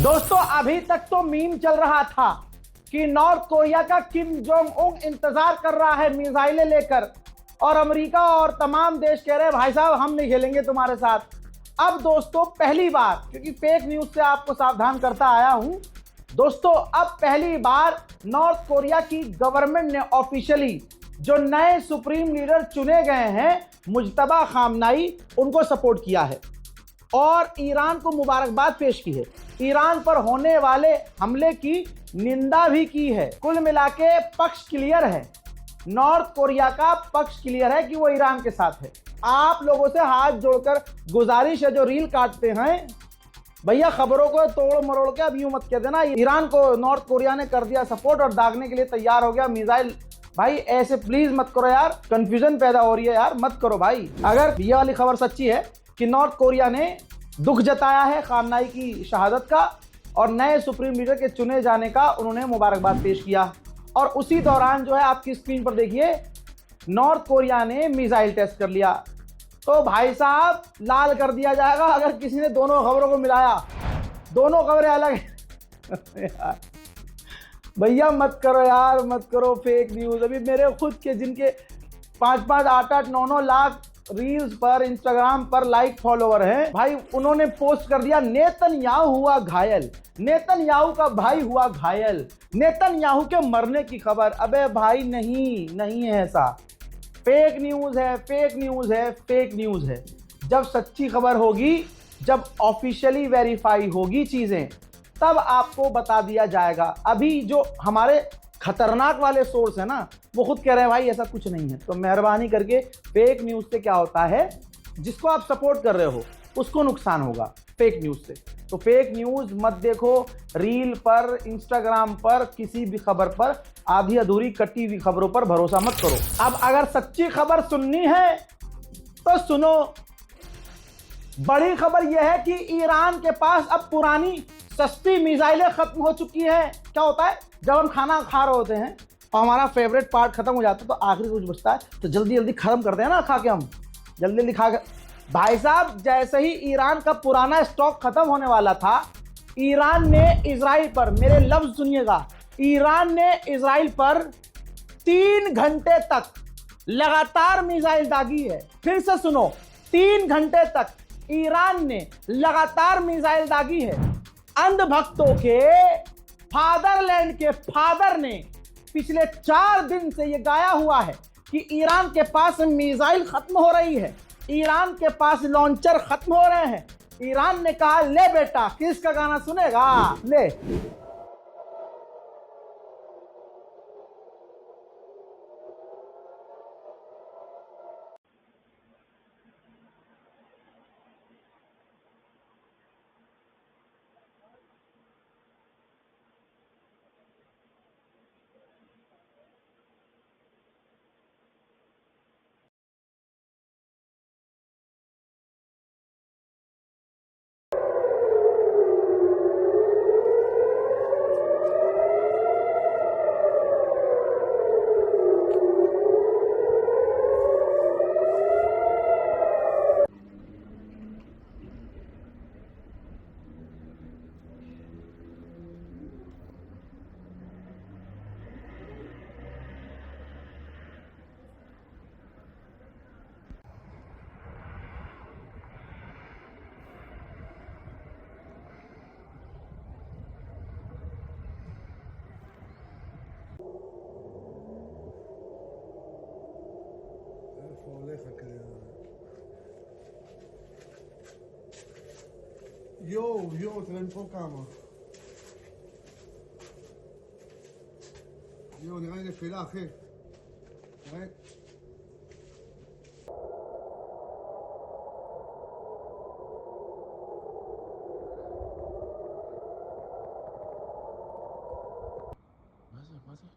दोस्तों अभी तक तो मीम चल रहा था कि नॉर्थ कोरिया का किम जोंग उन इंतजार कर रहा है मिसाइलें लेकर, और अमेरिका और तमाम देश कह रहे हैं भाई साहब हम नहीं खेलेंगे तुम्हारे साथ। अब दोस्तों पहली बार, क्योंकि फेक न्यूज से आपको सावधान करता आया हूं दोस्तों, अब पहली बार नॉर्थ कोरिया की गवर्नमेंट ने ऑफिशियली जो नए सुप्रीम लीडर चुने गए हैं मुज्तबा खामनाई, उनको सपोर्ट किया है और ईरान को मुबारकबाद पेश की है। ईरान पर होने वाले हमले की निंदा भी की है। कुल मिला के पक्ष क्लियर है, नॉर्थ कोरिया का पक्ष क्लियर है कि वो ईरान के साथ है। आप लोगों से हाथ जोड़कर गुजारिश है, जो रील काटते हैं भैया खबरों को तोड़ मरोड़ के अब यूं मत कह देना ईरान को नॉर्थ कोरिया ने कर दिया सपोर्ट और दागने के लिए तैयार हो गया मिसाइल। भाई ऐसे प्लीज मत करो यार, कंफ्यूजन पैदा हो रही है यार, मत करो भाई। अगर ये वाली खबर सच्ची है कि नॉर्थ कोरिया ने दुख जताया है खामनाई की शहादत का और नए सुप्रीम लीडर के चुने जाने का उन्होंने मुबारकबाद पेश किया, और उसी दौरान जो है आपकी स्क्रीन पर देखिए नॉर्थ कोरिया ने मिसाइल टेस्ट कर लिया, तो भाई साहब लाल कर दिया जाएगा अगर किसी ने दोनों खबरों को मिलाया। दोनों खबरें अलग यार भैया मत करो यार, मत करो फेक न्यूज। अभी मेरे खुद के जिनके 5-5, 8-8, 9-9 लाख रील्स पर इंस्टाग्राम पर लाइक फॉलोवर हैं भाई, उन्होंने पोस्ट कर दिया नेतन्याहू हुआ घायल, नेतन्याहू का भाई हुआ घायल, नेतन्याहू के मरने की खबर। अबे भाई नहीं है ऐसा, फेक न्यूज है, फेक न्यूज है, फेक न्यूज है। जब सच्ची खबर होगी, जब ऑफिशियली वेरीफाई होगी चीजें, तब आपको बता दिया जाएगा। अभी जो हमारे खतरनाक वाले सोर्स है ना, वो खुद कह रहे हैं भाई ऐसा कुछ नहीं है। तो मेहरबानी करके फेक न्यूज से क्या होता है, जिसको आप सपोर्ट कर रहे हो उसको नुकसान होगा फेक न्यूज से। तो फेक न्यूज मत देखो, रील पर, इंस्टाग्राम पर, किसी भी खबर पर, आधी अधूरी कटी हुई खबरों पर भरोसा मत करो। अब अगर सच्ची खबर सुननी है तो सुनो। बड़ी खबर यह है कि ईरान के पास अब पुरानी सस्ती मिसाइलें खत्म हो चुकी है। क्या होता है जब हम खाना खा रहे होते हैं और हमारा फेवरेट पार्ट खत्म हो जाता है तो आखिरी कुछ बचता है तो जल्दी जल्दी खत्म करते हैं ना, खा के हम जल्दी जल्दी खा के। भाई साहब जैसे ही ईरान का पुराना स्टॉक खत्म होने वाला था, ईरान ने इजराइल पर, मेरे लफ्ज सुनिएगा, ईरान ने इजराइल पर 3 घंटे तक लगातार मिसाइल दागी है। फिर से सुनो, 3 घंटे तक ईरान ने लगातार मिसाइल दागी है। अंधभक्तों के फादरलैंड के फादर ने पिछले 4 दिन से यह गाया हुआ है कि ईरान के पास मिसाइल खत्म हो रही है, ईरान के पास लॉन्चर खत्म हो रहे हैं। ईरान ने कहा ले बेटा, किसका गाना सुनेगा, ले। Yo, te la enfocamos. Yo, נראה לי נפילה, אחי. נראה. מה זה?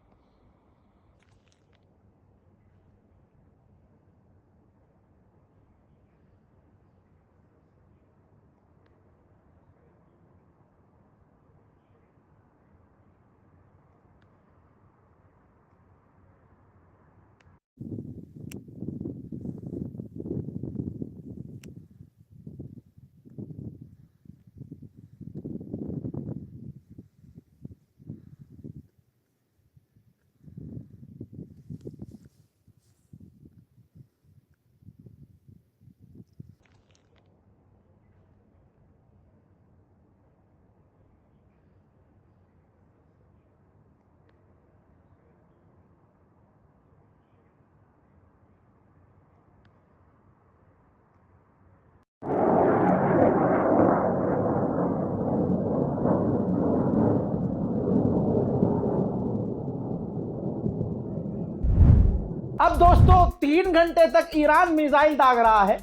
दोस्तों 3 घंटे तक ईरान मिसाइल दाग रहा है,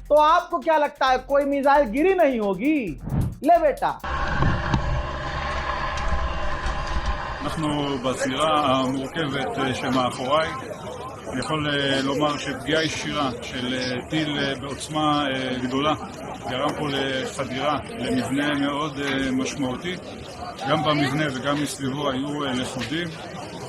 तो आपको क्या लगता है कोई मिसाइल गिरी नहीं होगी? ले बेटा। אנחנו בזירה המורכבת שמאחוריי. אני יכול לומר שפגיעה ישירה של טיל בעוצמה גדולה גרם פה לחדירה למבנה מאוד משמעותי. גם במבנה וגם מסביבו היו לכודים.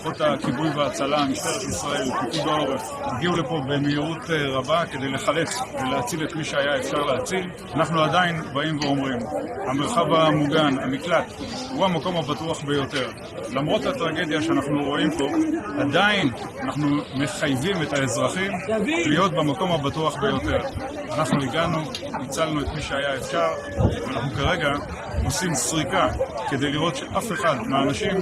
כוחות הכיבוי וההצלה, משטרת ישראל, פיקוד העורף, הגיעו לפה במהירות רבה כדי לחלץ ולהציל את מי שהיה אפשר להציל. אנחנו עדיין באים ואומרים, המרחב המוגן, המקלט, הוא המקום הבטוח ביותר. למרות הטרגדיה שאנחנו רואים פה, עדיין אנחנו מחייבים את האזרחים להיות במקום הבטוח ביותר. אנחנו הגענו, הצלנו את מי שהיה אפשר, ואנחנו כרגע עושים סריקה כדי לראות שאף אחד מהאנשים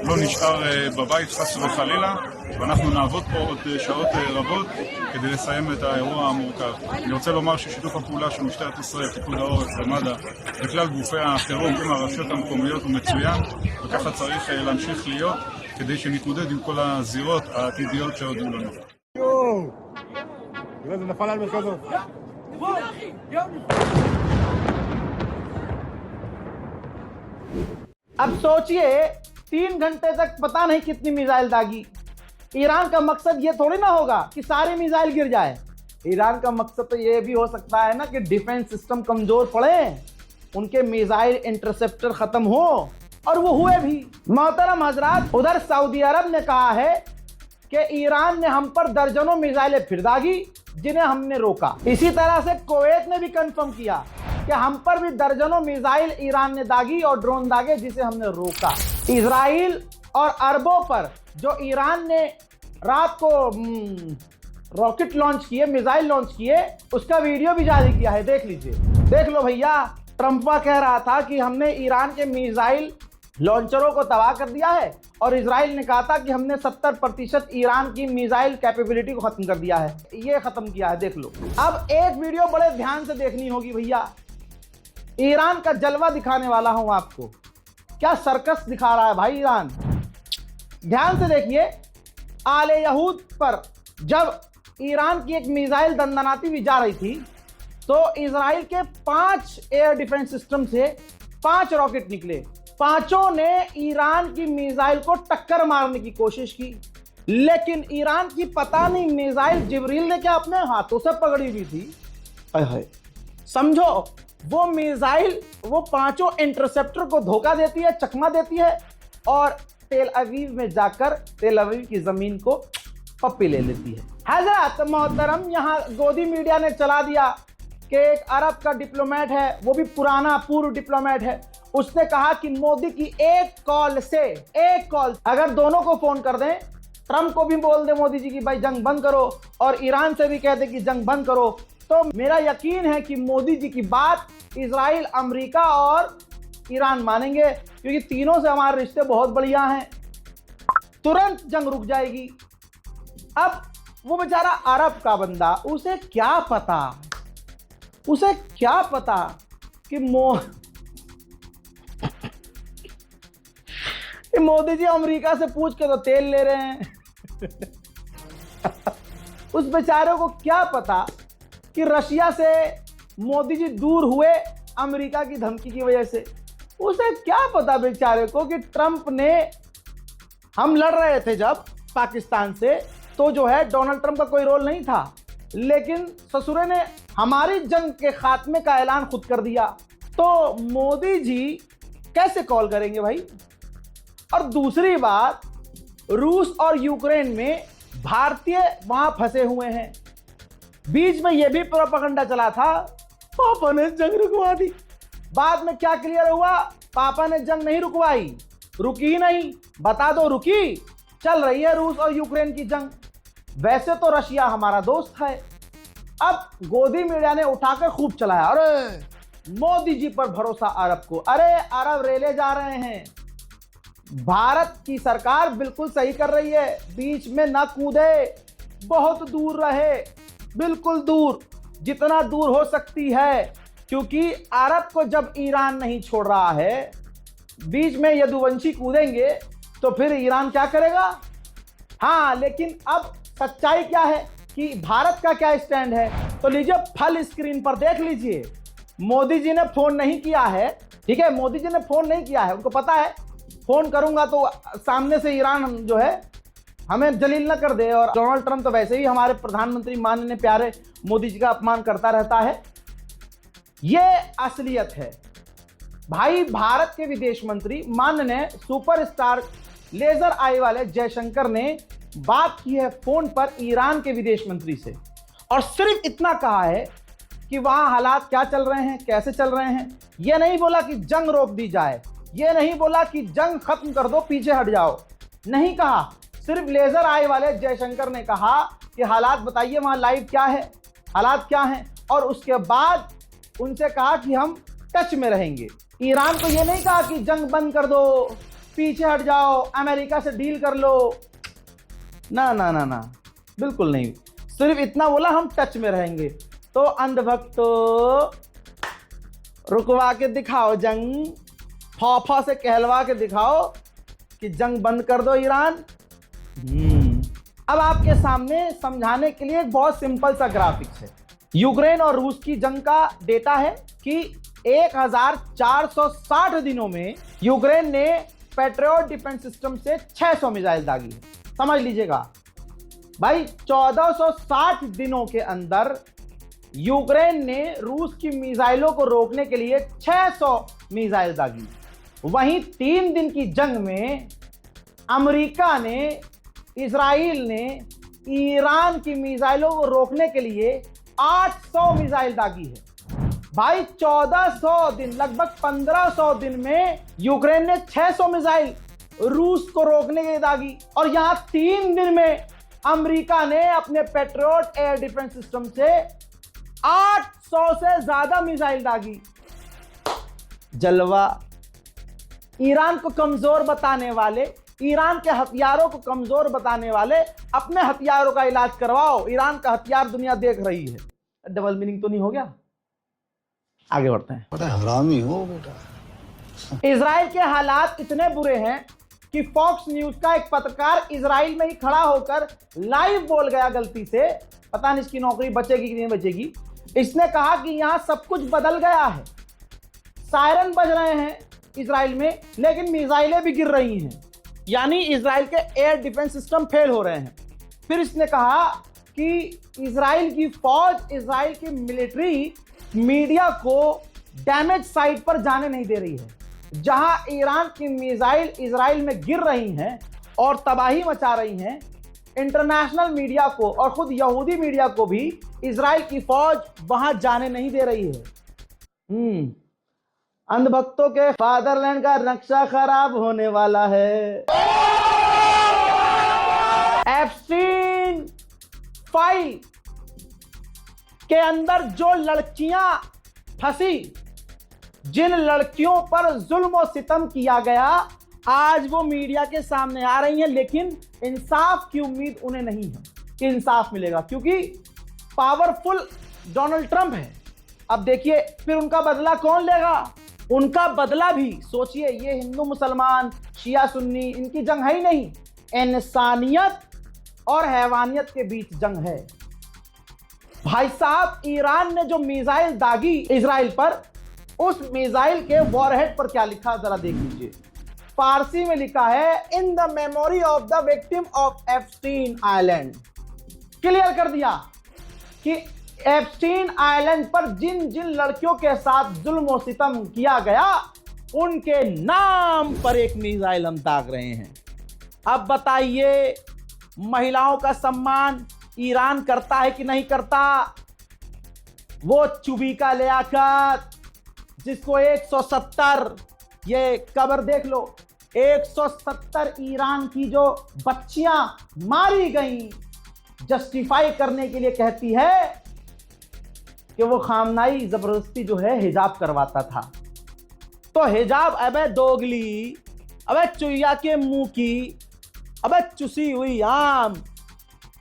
לא נשאר בבית חס וחלילה, ואנחנו נעבוד פה עוד שעות רבות כדי לסיים את האירוע המורכב. אני רוצה לומר ששיתוף הפעולה של משטרת ישראל, פיקוד העורף ומד"א וכלל גופי החירום עם הרשויות המקומיות הוא מצוין, וככה צריך להמשיך להיות כדי שנתמודד עם כל הזירות העתידיות שעוד יהיו לנו. תראה, זה נפל על מרכזות. अब सोचिए 3 घंटे तक पता नहीं कितनी मिसाइल दागी। ईरान का मकसद ये थोड़ी ना होगा कि सारी मिसाइल गिर जाए। ईरान का मकसद तो ये भी हो सकता है ना कि डिफेंस सिस्टम कमजोर पड़े, उनके मिसाइल इंटरसेप्टर खत्म हो, और वो हुए भी। मोहतरम हजरात, उधर सऊदी अरब ने कहा है कि ईरान ने हम पर दर्जनों मिसाइलें फिर दागी जिन्हें हमने रोका। इसी तरह से कुवैत ने भी कंफर्म किया कि हम पर भी दर्जनों मिसाइल ईरान ने दागी और ड्रोन दागे जिसे हमने रोका। इजराइल और अरबों पर जो ईरान ने रात को रॉकेट लॉन्च किए, मिसाइल लॉन्च किए, उसका वीडियो भी जारी किया है, देख लीजिए। देख लो भैया, ट्रंपा कह रहा था कि हमने ईरान के मिसाइल लॉन्चरों को तबाह कर दिया है, और इजराइल ने कहा था कि हमने 70% ईरान की मिसाइल कैपेबिलिटी को खत्म कर दिया है। ये खत्म किया है, देख लो। अब एक वीडियो बड़े ध्यान से देखनी होगी भैया, ईरान का जलवा दिखाने वाला हूं आपको। क्या सर्कस दिखा रहा है भाई ईरान, ध्यान से देखिए। आले यहूद पर जब ईरान की एक मिसाइल दंदनाती हुई जा रही थी, तो इजराइल के 5 एयर डिफेंस सिस्टम से 5 रॉकेट निकले। पांचों ने ईरान की मिसाइल को टक्कर मारने की कोशिश की, लेकिन ईरान की पता नहीं मिसाइल जिब्रील ने क्या अपने हाथों से पकड़ी हुई थी। समझो, वो मिसाइल वो 5 इंटरसेप्टर को धोखा देती है, चकमा देती है, और तेल अवीव में जाकर तेल अवीव की जमीन को पप्पी ले लेती है। हजरत मोहतरम, यहाँ गोदी मीडिया ने चला दिया कि एक अरब का डिप्लोमेट है, वो भी पुराना पूर्व डिप्लोमेट है, उसने कहा कि मोदी की एक कॉल अगर दोनों को फोन कर दें, ट्रंप को भी बोल दे मोदी जी की भाई जंग बंद करो, और ईरान से भी कह दे कि जंग बंद करो, तो मेरा यकीन है कि मोदी जी की बात इजराइल, अमेरिका और ईरान मानेंगे, क्योंकि तीनों से हमारे रिश्ते बहुत बढ़िया हैं। तुरंत जंग रुक जाएगी। अब वो बेचारा अरब का बंदा, उसे क्या पता कि मोदी जी अमेरिका से पूछ के तो तेल ले रहे हैं। उस बेचारे को क्या पता कि रशिया से मोदी जी दूर हुए अमेरिका की धमकी की वजह से। उसे क्या पता बेचारे को कि ट्रंप ने, हम लड़ रहे थे जब पाकिस्तान से, तो जो है डोनाल्ड ट्रंप का कोई रोल नहीं था, लेकिन ससुरे ने हमारी जंग के खात्मे का ऐलान खुद कर दिया। तो मोदी जी कैसे कॉल करेंगे भाई? और दूसरी बात, रूस और यूक्रेन में भारतीय वहां फंसे हुए हैं। बीच में यह भी प्रोपेगेंडा चला था पापा ने जंग रुकवा दी। बाद में क्या क्लियर हुआ? पापा ने जंग नहीं रुकवाई, रुकी ही नहीं। बता दो रुकी? चल रही है रूस और यूक्रेन की जंग। वैसे तो रशिया हमारा दोस्त है। अब गोदी मीडिया ने उठाकर खूब चलाया, अरे मोदी जी पर भरोसा अरब को, अरे अरब रेले जा रहे हैं। भारत की सरकार बिल्कुल सही कर रही है, बीच में ना कूदे, बहुत दूर रहे, बिल्कुल दूर, जितना दूर हो सकती है, क्योंकि अरब को जब ईरान नहीं छोड़ रहा है, बीच में यदुवंशी कूदेंगे तो फिर ईरान क्या करेगा? हाँ, लेकिन अब सच्चाई क्या है कि भारत का क्या स्टैंड है, तो लीजिए फल स्क्रीन पर देख लीजिए। मोदी जी ने फोन नहीं किया है, ठीक है, मोदी जी ने फोन नहीं किया है, उनको पता है फोन करूंगा तो सामने से ईरान जो है हमें जलील न कर दे। और डोनाल्ड ट्रंप तो वैसे ही हमारे प्रधानमंत्री माननीय प्यारे मोदी जी का अपमान करता रहता है। यह असलियत है भाई। भारत के विदेश मंत्री माननीय सुपरस्टार लेजर आई वाले जयशंकर ने बात की है फोन पर ईरान के विदेश मंत्री से, और सिर्फ इतना कहा है कि वहां हालात क्या चल रहे हैं, कैसे चल रहे हैं। यह नहीं बोला कि जंग रोक दी जाए, यह नहीं बोला कि जंग खत्म कर दो, पीछे हट जाओ, नहीं कहा। सिर्फ लेजर आई वाले जयशंकर ने कहा कि हालात बताइए वहां लाइव क्या है, हालात क्या हैं, और उसके बाद उनसे कहा कि हम टच में रहेंगे। ईरान को यह नहीं कहा कि जंग बंद कर दो, पीछे हट जाओ, अमेरिका से डील कर लो, ना ना ना ना, बिल्कुल नहीं। सिर्फ इतना बोला हम टच में रहेंगे। तो अंधभक्तों, रुकवा के दिखाओ जंग, फौफा से कहलवा के दिखाओ कि जंग बंद कर दो ईरान। अब आपके सामने समझाने के लिए एक बहुत सिंपल सा ग्राफिक्स है। यूक्रेन और रूस की जंग का डेटा है कि 1460 दिनों में यूक्रेन ने पैट्रियट डिफेंस सिस्टम से 600 मिसाइल दागी है। समझ लीजिएगा भाई, 1460 दिनों के अंदर यूक्रेन ने रूस की मिसाइलों को रोकने के लिए 600 मिसाइल दागी। वहीं 3 दिन की जंग में अमेरिका ने, इजराइल ने ईरान की मिसाइलों को रोकने के लिए 800 मिसाइल दागी है। भाई 1400 दिन, लगभग 1500 दिन में यूक्रेन ने 600 मिसाइल रूस को रोकने के लिए दागी, और यहां 3 दिन में अमेरिका ने अपने पैट्रियट एयर डिफेंस सिस्टम से 800 से ज्यादा मिसाइल दागी। जलवा। ईरान को कमजोर बताने वाले, ईरान के हथियारों को कमजोर बताने वाले, अपने हथियारों का इलाज करवाओ। ईरान का हथियार दुनिया देख रही है। डबल मीनिंग तो नहीं हो गया? आगे बढ़ते हैं। बड़ा हरामी हो बेटा। इजराइल के हालात इतने बुरे हैं कि फॉक्स न्यूज का एक पत्रकार इजराइल में ही खड़ा होकर लाइव बोल गया गलती से, पता नहीं इसकी नौकरी बचेगी कि नहीं बचेगी। इसने कहा कि यहां सब कुछ बदल गया है, सायरन बज रहे हैं इजराइल में, लेकिन मिसाइलें भी गिर रही हैं, यानी इजराइल के एयर डिफेंस सिस्टम फेल हो रहे हैं। फिर इसने कहा कि इजराइल की फौज, इजराइल की मिलिट्री मीडिया को डैमेज साइट पर जाने नहीं दे रही है। जहां ईरान की मिसाइल इजराइल में गिर रही हैं और तबाही मचा रही हैं, इंटरनेशनल मीडिया को और खुद यहूदी मीडिया को भी इजराइल की फौज वहां जाने नहीं दे रही है। अंधभक्तों के फादरलैंड का नक्शा खराब होने वाला है। एप्स्टीन फाइल के अंदर जो लड़कियां फंसी, जिन लड़कियों पर जुल्म और सितम किया गया, आज वो मीडिया के सामने आ रही हैं, लेकिन इंसाफ की उम्मीद उन्हें नहीं है कि इंसाफ मिलेगा, क्योंकि पावरफुल डोनाल्ड ट्रंप है। अब देखिए फिर उनका बदला कौन लेगा? उनका बदला भी सोचिए, ये हिंदू मुसलमान, शिया सुन्नी, इनकी जंग है ही नहीं, इंसानियत और हैवानियत के बीच जंग है। भाई साहब, ईरान ने जो मिसाइल दागी इजराइल पर, उस मिसाइल के वॉरहेड पर क्या लिखा जरा देख लीजिए। फारसी में लिखा है, in the memory of the victim of Epstein island. Clear कर दिया कि एप्स्टीन आइलैंड पर जिन जिन लड़कियों के साथ जुल्म और सितम किया गया, उनके नाम पर एक मिसाइल हम दाग रहे हैं। अब बताइए, महिलाओं का सम्मान ईरान करता है कि नहीं करता? वो चुबीका लियाकत, जिसको 170, ये कबर देख लो, 170 ईरान की जो बच्चियां मारी गई, जस्टिफाई करने के लिए कहती है कि वो खामनाई जबरदस्ती जो है हिजाब करवाता था। तो हिजाब, अबे दोगली, अबे चुईया के मुंह की, अबे चुसी हुई आम,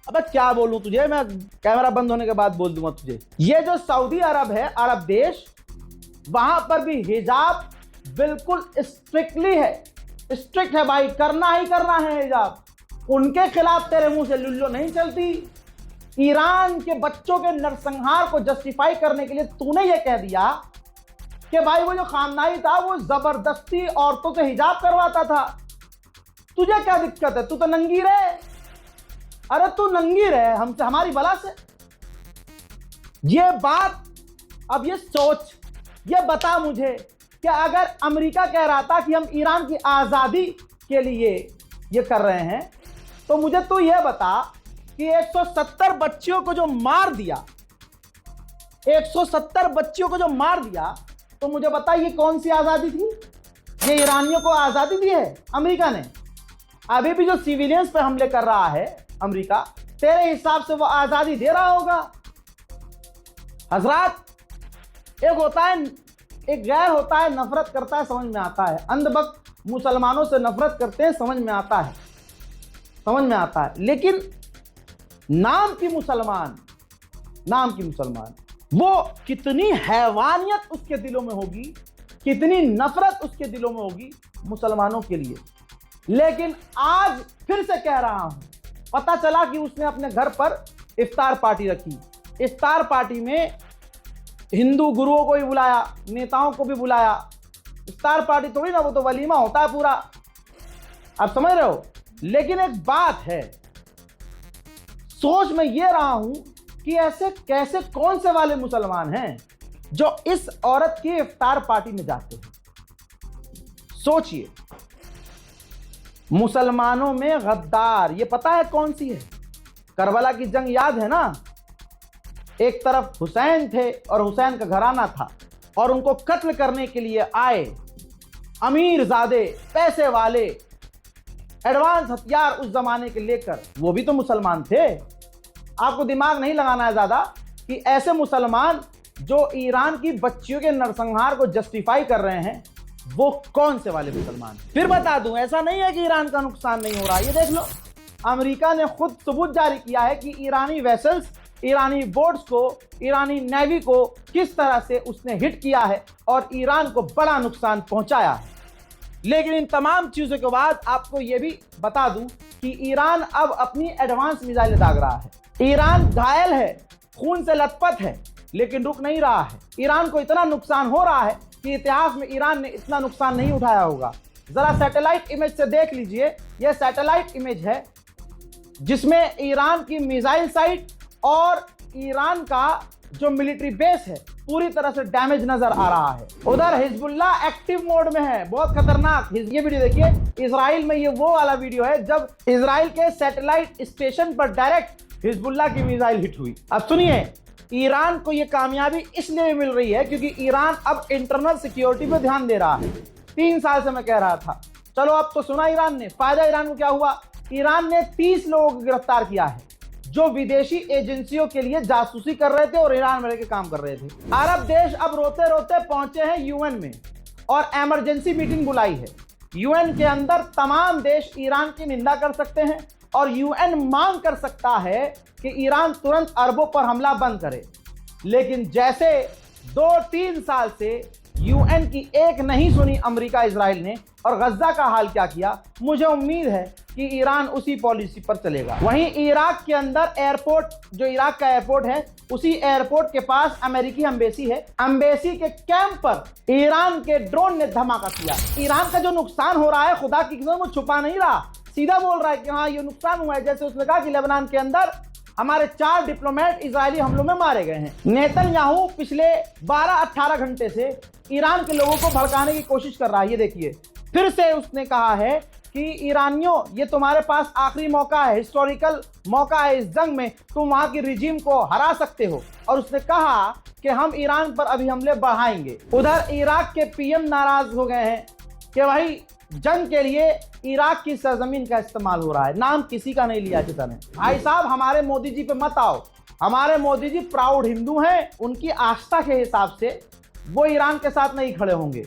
अबे क्या बोलूं तुझे मैं, कैमरा बंद होने के बाद बोल दूंगा तुझे। ये जो सऊदी अरब है, अरब देश, वहां पर भी हिजाब बिल्कुल स्ट्रिक्टली है, स्ट्रिक्ट है भाई, करना ही करना है हिजाब। उनके खिलाफ तेरे मुंह से लुल्लो नहीं चलती। ईरान के बच्चों के नरसंहार को जस्टिफाई करने के लिए तूने ये कह दिया कि भाई वो जो खामनाई था वो जबरदस्ती औरतों से हिजाब करवाता था। तुझे क्या दिक्कत है? तू तो नंगी रहे। अरे तू नंगी रहे हमसे, हमारी बला से। ये बात, अब ये सोच, ये बता मुझे कि अगर अमेरिका कह रहा था कि हम ईरान की आजादी के लिए ये कर रहे हैं, तो मुझे तू ये बता कि 170 बच्चियों को जो मार दिया, 170 बच्चियों को जो मार दिया, तो मुझे बता ये कौन सी आजादी थी? ये ईरानियों को आजादी दी है अमेरिका ने? अभी भी जो सिविलियंस पे हमले कर रहा है अमेरिका, तेरे हिसाब से वो आजादी दे रहा होगा? हजरात, एक होता है, एक गैर होता है, नफरत करता है, समझ में आता है। अंधभक्त मुसलमानों से नफरत करते हैं, समझ में आता है, समझ में आता है। लेकिन नाम की मुसलमान, नाम की मुसलमान, वो कितनी हैवानियत उसके दिलों में होगी, कितनी नफरत उसके दिलों में होगी मुसलमानों के लिए। लेकिन आज फिर से कह रहा हूं, पता चला कि उसने अपने घर पर इफ्तार पार्टी रखी। इफ्तार पार्टी में हिंदू गुरुओं को भी बुलाया, नेताओं को भी बुलाया। इफ्तार पार्टी थोड़ी ना, वो तो वलीमा होता है पूरा, आप समझ रहे हो। लेकिन एक बात है, सोच में ये रहा हूं कि ऐसे कैसे, कौन से वाले मुसलमान हैं जो इस औरत की इफ्तार पार्टी में जाते हैं? सोचिए, मुसलमानों में गद्दार, ये पता है कौन सी है? करबला की जंग याद है ना? एक तरफ हुसैन थे और हुसैन का घराना था, और उनको कत्ल करने के लिए आए अमीर ज़ादे, पैसे वाले, एडवांस हथियार उस जमाने के लेकर, वो भी तो मुसलमान थे। आपको दिमाग नहीं लगाना है ज्यादा कि ऐसे मुसलमान जो ईरान की बच्चियों के नरसंहार को जस्टिफाई कर रहे हैं, वो कौन से वाले मुसलमान? फिर बता दूं, ऐसा नहीं है कि ईरान का नुकसान नहीं हो रहा। ये देख लो, अमेरिका ने खुद सबूत जारी किया है कि ईरानी वेसल्स, ईरानी बोट्स को, ईरानी नेवी को किस तरह से उसने हिट किया है और ईरान को बड़ा नुकसान पहुंचाया है। लेकिन इन तमाम चीजों के बाद आपको यह भी बता दूं कि ईरान अब अपनी एडवांस मिसाइलें दाग रहा है। ईरान घायल है, खून से लथपथ है, लेकिन रुक नहीं रहा है। ईरान को इतना नुकसान हो रहा है कि इतिहास में ईरान ने इतना नुकसान नहीं उठाया होगा। जरा सैटेलाइट इमेज से देख लीजिए, यह सैटेलाइट इमेज है जिसमें ईरान की मिसाइल साइट और ईरान का जो मिलिट्री बेस है पूरी तरह से डैमेज नजर आ रहा है। उधर हिजबुल्ला एक्टिव मोड में है, बहुत खतरनाक। ये वीडियो देखिए, इजराइल में ये वो वाला वीडियो है जब इजराइल के सैटेलाइट स्टेशन पर डायरेक्ट हिजबुल्ला की मिसाइल हिट हुई। अब सुनिए, ईरान को ये कामयाबी इसलिए मिल रही है क्योंकि ईरान अब इंटरनल सिक्योरिटी पे ध्यान दे रहा है। 3 साल से मैं कह रहा था, चलो अब तो सुना ईरान ने। फायदा ईरान को क्या हुआ? ईरान ने 30 लोगों को गिरफ्तार किया है जो विदेशी एजेंसियों के लिए जासूसी कर रहे थे और ईरान में रहकर काम कर रहे थे। अरब देश अब रोते रोते पहुंचे हैं यूएन में और इमरजेंसी मीटिंग बुलाई है। यूएन के अंदर तमाम देश ईरान की निंदा कर सकते हैं और यूएन मांग कर सकता है कि ईरान तुरंत अरबों पर हमला बंद करे। लेकिन जैसे 2-3 साल से यूएन की एक नहीं सुनी अमेरिका इजराइल ने, और गज्जा का हाल क्या किया, मुझे उम्मीद है कि ईरान उसी पॉलिसी पर चलेगा। वहीं इराक के अंदर एयरपोर्ट, जो इराक का एयरपोर्ट है, उसी एयरपोर्ट के पास अमेरिकी एम्बेसी है। एम्बेसी के कैंप पर ईरान के ड्रोन ने धमाका किया। ईरान का जो नुकसान हो रहा है, खुदा की कसम, वो छुपा नहीं रहा, सीधा बोल रहा है कि हाँ ये नुकसान हुआ है। जैसे उसने कहा कि लेबनान के अंदर हमारे 4 डिप्लोमेट इजरायली हमलों में मारे गए हैं। नेतन्याहू पिछले 12-18 घंटे से ईरान के लोगों को भड़काने की कोशिश कर रहा है। ये देखिए, फिर से उसने कहा है कि ईरानियों, ये तुम्हारे पास आखिरी मौका है, हिस्टोरिकल मौका है, इस जंग में तुम वहां की रिजीम को हरा सकते हो। और उसने कहा कि हम ईरान पर अभी हमले बढ़ाएंगे। उधर इराक के पीएम नाराज हो गए हैं कि भाई जंग के लिए इराक की सरजमीन का इस्तेमाल हो रहा है। नाम किसी का नहीं लिया किसी ने। भाई साहब, हमारे मोदी जी पे मत आओ। हमारे मोदी जी प्राउड हिंदू हैं, उनकी आस्था के हिसाब से वो ईरान के साथ नहीं खड़े होंगे।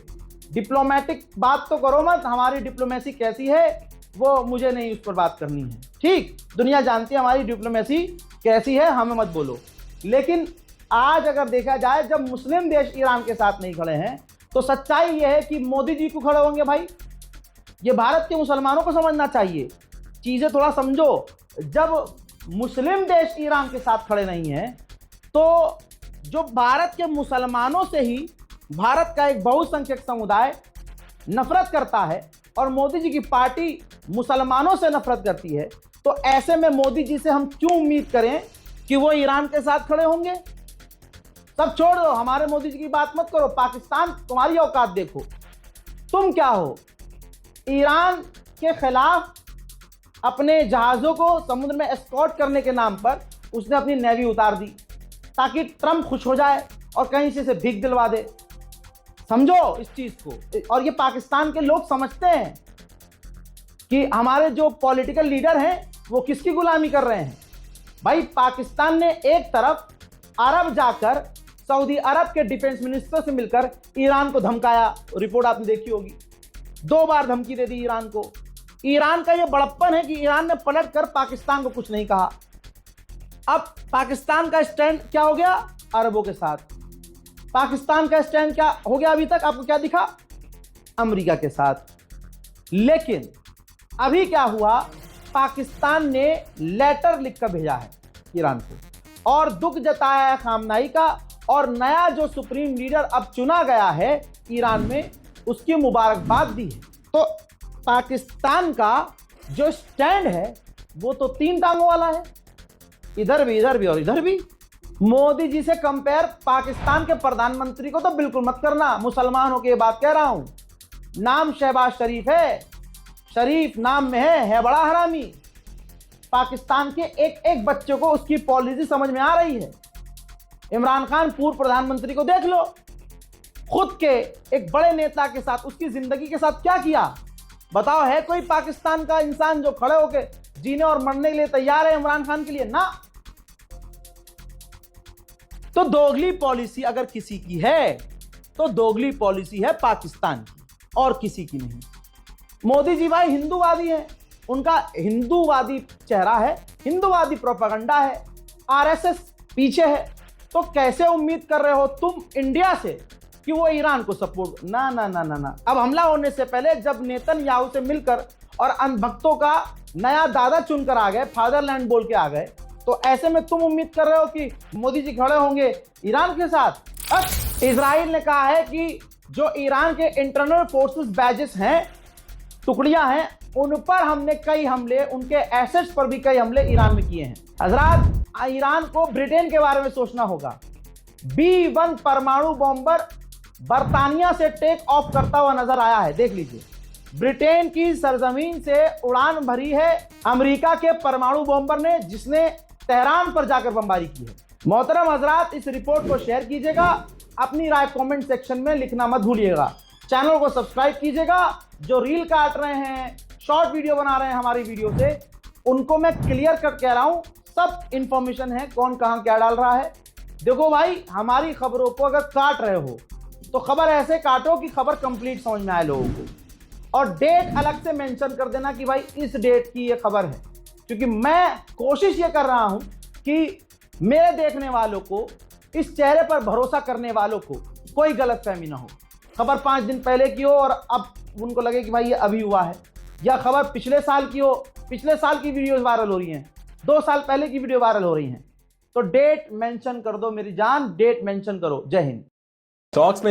डिप्लोमेटिक बात तो करो मत, हमारी डिप्लोमेसी कैसी है वो मुझे नहीं उस पर बात करनी है। ठीक, दुनिया जानती है हमारी डिप्लोमेसी कैसी है, हमें मत बोलो। लेकिन आज अगर देखा जाए, जब मुस्लिम देश ईरान के साथ नहीं खड़े हैं, तो सच्चाई यह है कि मोदी जी को खड़े होंगे। भाई, ये भारत के मुसलमानों को समझना चाहिए चीजें थोड़ा समझो। जब मुस्लिम देश ईरान के साथ खड़े नहीं हैं, तो जो भारत के मुसलमानों से ही भारत का एक बहुसंख्यक समुदाय नफरत करता है और मोदी जी की पार्टी मुसलमानों से नफरत करती है, तो ऐसे में मोदी जी से हम क्यों उम्मीद करें कि वो ईरान के साथ खड़े होंगे? सब छोड़ दो, हमारे मोदी जी की बात मत करो। पाकिस्तान, तुम्हारी औकात देखो, तुम क्या हो? ईरान के खिलाफ अपने जहाज़ों को समुद्र में एस्कॉर्ट करने के नाम पर उसने अपनी नेवी उतार दी ताकि ट्रंप खुश हो जाए और कहीं से भीख दिलवा दे। समझो इस चीज को। और ये पाकिस्तान के लोग समझते हैं कि हमारे जो पॉलिटिकल लीडर हैं वो किसकी गुलामी कर रहे हैं। भाई, पाकिस्तान ने एक तरफ अरब जाकर सऊदी अरब के डिफेंस मिनिस्टर से मिलकर ईरान को धमकाया, रिपोर्ट आपने देखी होगी। 2 बार धमकी दे दी ईरान को। ईरान का यह बड़प्पन है कि ईरान ने पलट कर पाकिस्तान को कुछ नहीं कहा। अब पाकिस्तान का स्टैंड क्या हो गया? अरबों के साथ। पाकिस्तान का स्टैंड क्या हो गया अभी तक? आपको क्या दिखा? अमेरिका के साथ। लेकिन अभी क्या हुआ? पाकिस्तान ने लेटर लिखकर भेजा है ईरान को और दुख जताया है खामनाई का, और नया जो सुप्रीम लीडर अब चुना गया है ईरान में, उसकी मुबारकबाद दी है। तो पाकिस्तान का जो स्टैंड है वो तो 3 टांगों वाला है, इधर भी और इधर भी। मोदी जी से कंपेयर पाकिस्तान के प्रधानमंत्री को तो बिल्कुल मत करना। मुसलमान होकर ये बात कह रहा हूं। नाम शहबाज शरीफ है, शरीफ नाम में है बड़ा हरामी। पाकिस्तान के एक बच्चे को उसकी पॉलिसी समझ में आ रही है। इमरान खान पूर्व प्रधानमंत्री को देख लो, खुद के एक बड़े नेता के साथ, उसकी जिंदगी के साथ क्या किया बताओ? है कोई पाकिस्तान का इंसान जो खड़े होकर जीने और मरने के लिए तैयार है इमरान खान के लिए? ना। तो दोगली पॉलिसी अगर किसी की है तो दोगली पॉलिसी है पाकिस्तान की, और किसी की नहीं। मोदी जी भाई हिंदूवादी हैं, उनका हिंदूवादी चेहरा है, हिंदूवादी प्रोपेगेंडा है, आरएसएस पीछे है। तो कैसे उम्मीद कर रहे हो तुम इंडिया से कि वो ईरान को सपोर्ट? ना ना ना ना ना। अब हमला होने से पहले जब नेतन्याहू से मिलकर और अंधभक्तों का नया दादा चुनकर आ गए, फादरलैंड बोल के आ गए, तो ऐसे में तुम उम्मीद कर रहे हो कि मोदी जी खड़े होंगे ईरान के साथ? अब इजराइल ने कहा है कि जो ईरान के इंटरनल फोर्सेस बैजेस हैं, टुकड़ियां हैं, उन पर हमने कई हमले, उनके एसेट्स पर भी कई हमले ईरान में किए हैं। हजरात, ईरान को ब्रिटेन के बारे में सोचना होगा। B-1 परमाणु बॉम्बर बर्तानिया से टेक ऑफ करता हुआ नजर आया है, देख लीजिए। ब्रिटेन की सरजमीन से उड़ान भरी है अमेरिका के परमाणु बॉम्बर ने, जिसने तेहरान पर जाकर बमबारी की है। मोहतरम हजरात, इस रिपोर्ट को शेयर कीजिएगा, अपनी राय कमेंट सेक्शन में लिखना मत भूलिएगा। चैनल को सब्सक्राइब कीजिएगा। जो रील काट रहे हैं, शॉर्ट वीडियो बना रहे हैं हमारी वीडियो से, उनको मैं क्लियर कट कह रहा हूं, सब इंफॉर्मेशन है, कौन कहां क्या डाल रहा है। देखो भाई, हमारी खबरों को अगर काट रहे हो तो खबर ऐसे काटो कि खबर कंप्लीट समझ में आए लोगों को, और डेट अलग से मेंशन कर देना कि भाई इस डेट की ये खबर है, क्योंकि मैं कोशिश ये कर रहा हूं कि मेरे देखने वालों को, इस चेहरे पर भरोसा करने वालों को कोई गलतफहमी ना हो। खबर 5 दिन पहले की हो और अब उनको लगे कि भाई ये अभी हुआ है, या खबर पिछले साल की हो, पिछले साल की वीडियो वायरल हो रही हैं, 2 साल पहले की वीडियो वायरल हो रही हैं। तो डेट मेंशन कर दो मेरी जान, डेट मेंशन करो। जय हिंद। टॉक्स में